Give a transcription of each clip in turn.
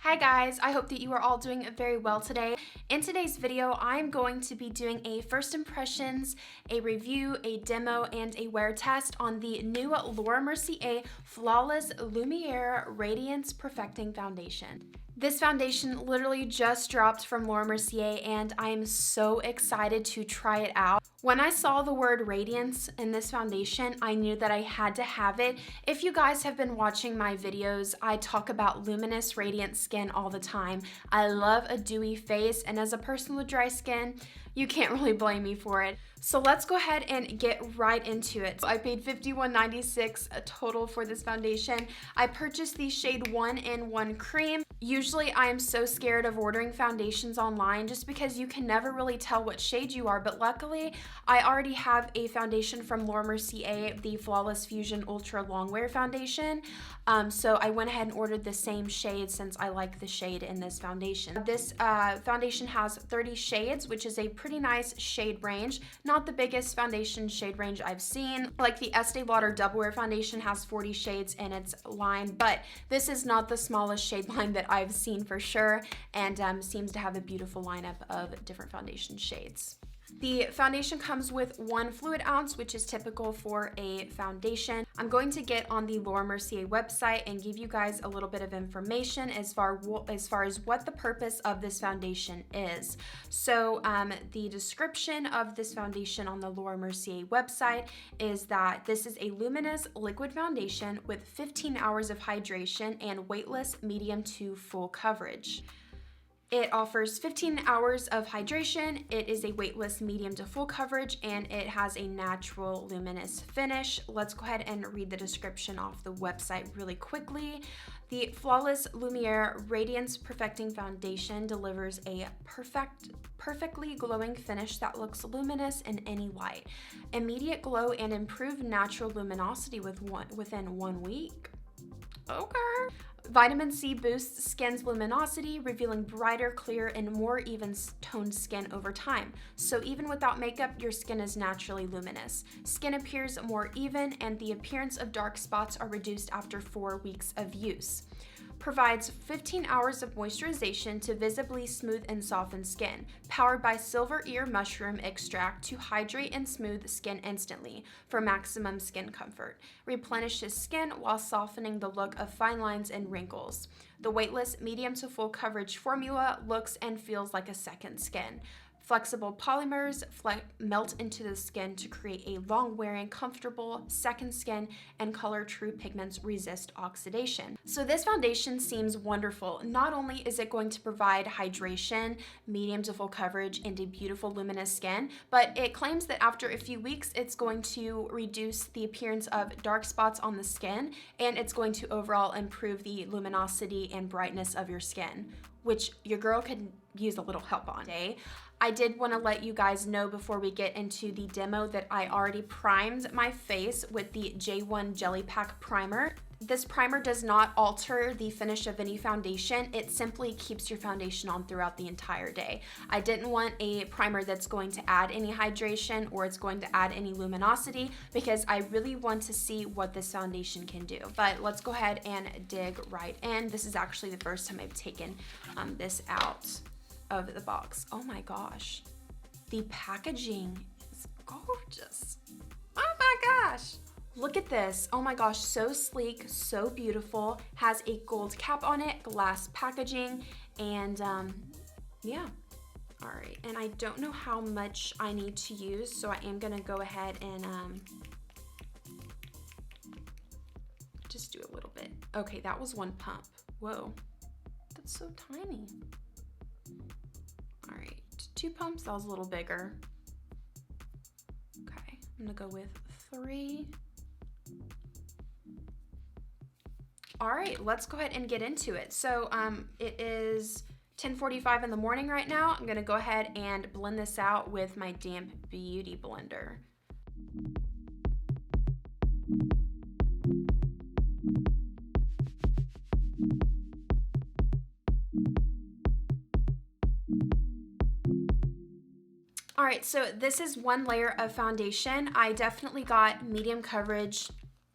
Hi guys, I hope that you are all doing very well today. In today's video, I'm going to be doing a first impressions, a review, a demo, and a wear test on the new Laura Mercier Flawless Lumiere Radiance Perfecting Foundation. This foundation literally just dropped from Laura Mercier and I am so excited to try it out. When I saw the word radiance in this foundation, I knew that I had to have it. If you guys have been watching my videos, I talk about luminous radiant skin all the time. I love a dewy face, and as a person with dry skin, you can't really blame me for it. So let's go ahead and get right into it. I paid $51.96 total for this foundation. I purchased the shade 1 in 1 Cream. Usually I am so scared of ordering foundations online just because you can never really tell what shade you are, but luckily I already have a foundation from Laura Mercier, the Flawless Fusion Ultra Longwear Foundation. So I went ahead and ordered the same shade since I like the shade in this foundation. This foundation has 30 shades, which is a pretty nice shade range. Not the biggest foundation shade range I've seen. Like the Estee Lauder Double Wear Foundation has 40 shades in its line, but this is not the smallest shade line that I've seen for sure, and seems to have a beautiful lineup of different foundation shades. The foundation comes with 1 fluid ounce, which is typical for a foundation. I'm going to get on the Laura Mercier website and give you guys a little bit of information as far as what the purpose of this foundation is. So the description of this foundation on the Laura Mercier website is that this is a luminous liquid foundation with 15 hours of hydration and weightless medium to full coverage. It offers 15 hours of hydration, it is a weightless medium to full coverage, and it has a natural luminous finish. Let's go ahead and read the description off the website really quickly. The Flawless Lumiere Radiance Perfecting Foundation delivers a perfectly glowing finish that looks luminous in any light. Immediate glow and improved natural luminosity within 1 week. Okay. Vitamin C boosts skin's luminosity, revealing brighter, clear, and more even-toned skin over time. So even without makeup, your skin is naturally luminous. Skin appears more even, and the appearance of dark spots are reduced after 4 weeks of use. Provides 15 hours of moisturization to visibly smooth and soften skin. Powered by silver ear mushroom extract to hydrate and smooth skin instantly for maximum skin comfort. Replenishes skin while softening the look of fine lines and wrinkles. The weightless medium to full coverage formula looks and feels like a second skin. Flexible polymers melt into the skin to create a long-wearing, comfortable second skin, and color true pigments resist oxidation. So this foundation seems wonderful. Not only is it going to provide hydration, medium to full coverage, and a beautiful luminous skin, but it claims that after a few weeks, it's going to reduce the appearance of dark spots on the skin, and it's going to overall improve the luminosity and brightness of your skin, which your girl could use a little help on today. I did want to let you guys know before we get into the demo that I already primed my face with the J1 Jelly Pack Primer. This primer does not alter the finish of any foundation. It simply keeps your foundation on throughout the entire day. I didn't want a primer that's going to add any hydration or it's going to add any luminosity because I really want to see what this foundation can do. But let's go ahead and dig right in. This is actually the first time I've taken this out of the box. Oh my gosh, the packaging is gorgeous. Oh my gosh, look at this. Oh my gosh, so sleek, so beautiful. Has a gold cap on it, glass packaging, and yeah. All right, and I don't know how much I need to use, so I am gonna go ahead and just do a little bit. Okay, that was 1 pump. Whoa, that's so tiny. All right, 2 pumps, that was a little bigger. Okay, I'm gonna go with 3. All right, let's go ahead and get into it. So it is 10:45 in the morning right now. I'm gonna go ahead and blend this out with my damp beauty blender. All right, so this is 1 layer of foundation. I definitely got medium coverage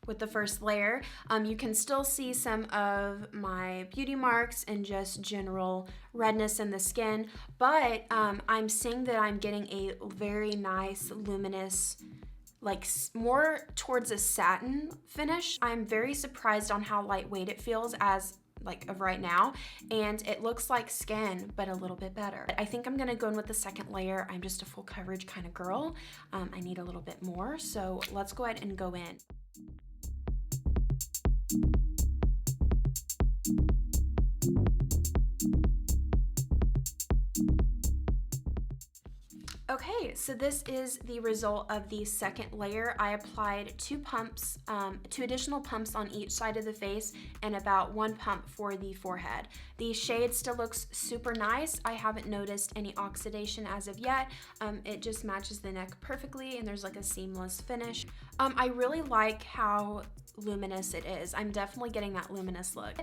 with the first layer. You can still see some of my beauty marks and just general redness in the skin, but I'm seeing that I'm getting a very nice luminous, like more towards a satin finish. I'm very surprised on how lightweight it feels as like of right now, and it looks like skin but a little bit better. I think I'm gonna go in with the second layer. I'm just a full coverage kind of girl. I need a little bit more, so let's go ahead and go in. Okay, so this is the result of the second layer. I applied two additional pumps on each side of the face and about 1 pump for the forehead. The shade still looks super nice. I haven't noticed any oxidation as of yet. It just matches the neck perfectly and there's like a seamless finish. I really like how luminous it is. I'm definitely getting that luminous look.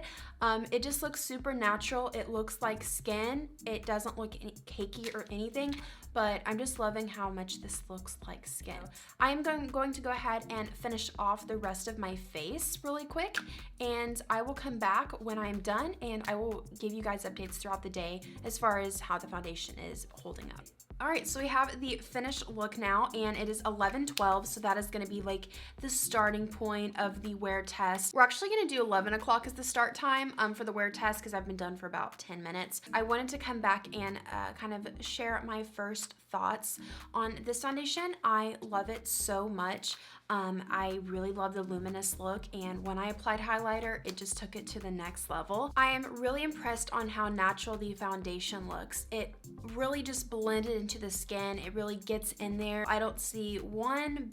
It just looks super natural. It looks like skin. It doesn't look cakey or anything, but I'm just loving how much this looks like skin. I'm going to go ahead and finish off the rest of my face really quick, and I will come back when I'm done and I will give you guys updates throughout the day as far as how the foundation is holding up. All right, so we have the finished look now, and it is 11:12, so that is gonna be like the starting point of the wear test. We're actually gonna do 11 o'clock as the start time for the wear test because I've been done for about 10 minutes. I wanted to come back and kind of share my first thoughts on this foundation. I love it so much. I really love the luminous look, and when I applied highlighter, it just took it to the next level. I am really impressed on how natural the foundation looks. It really just blended into the skin. It really gets in there. I don't see one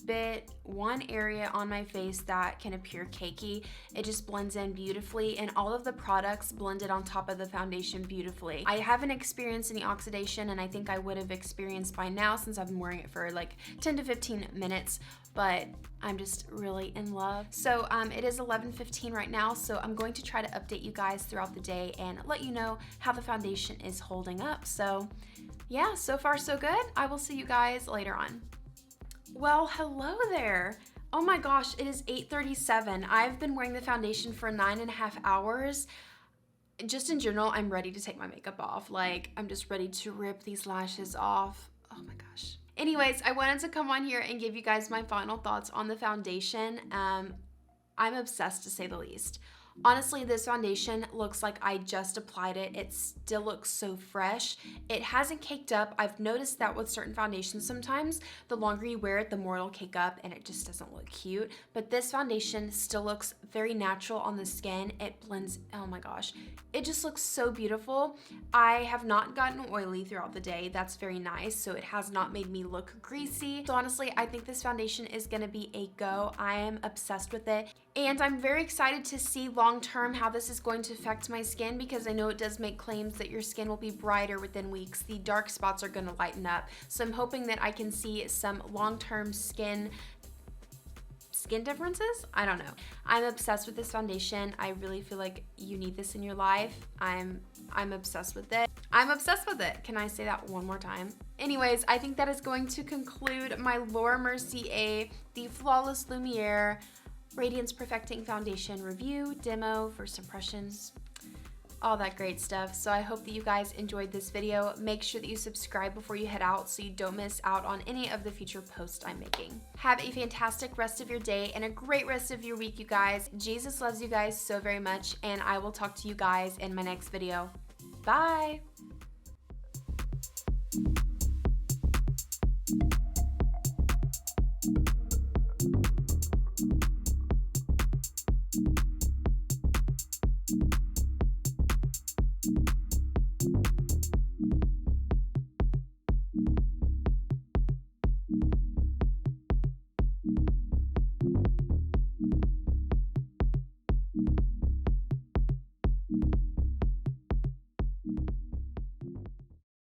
area on my face that can appear cakey. It just blends in beautifully, and all of the products blended on top of the foundation beautifully. I haven't experienced any oxidation, and I think I would have experienced by now since I've been wearing it for like 10 to 15 minutes, but I'm just really in love. So it is 11:15 right now, so I'm going to try to update you guys throughout the day and let you know how the foundation is holding up. So yeah, so far so good. I will see you guys later on. Well, hello there. Oh my gosh, it is 8:37. I've been wearing the foundation for 9.5 hours. Just in general, I'm ready to take my makeup off. Like, I'm just ready to rip these lashes off. Oh my gosh. Anyways, I wanted to come on here and give you guys my final thoughts on the foundation. I'm obsessed, to say the least. Honestly, this foundation looks like I just applied it. It still looks so fresh. It hasn't caked up. I've noticed that with certain foundations sometimes, the longer you wear it, the more it'll cake up and it just doesn't look cute. But this foundation still looks very natural on the skin. It blends, oh my gosh. It just looks so beautiful. I have not gotten oily throughout the day. That's very nice. So it has not made me look greasy. So honestly, I think this foundation is gonna be a go. I am obsessed with it. And I'm very excited to see long-term how this is going to affect my skin, because I know it does make claims that your skin will be brighter within weeks. The dark spots are gonna lighten up. So I'm hoping that I can see some long-term skin differences? I don't know. I'm obsessed with this foundation. I really feel like you need this in your life. I'm obsessed with it. I'm obsessed with it. Can I say that one more time? Anyways, I think that is going to conclude my Laura Mercier, the Flawless Lumiere Radiance Perfecting Foundation review, demo, first impressions, all that great stuff. So I hope that you guys enjoyed this video. Make sure that you subscribe before you head out so you don't miss out on any of the future posts I'm making. Have a fantastic rest of your day and a great rest of your week, you guys. Jesus loves you guys so very much, and I will talk to you guys in my next video. Bye!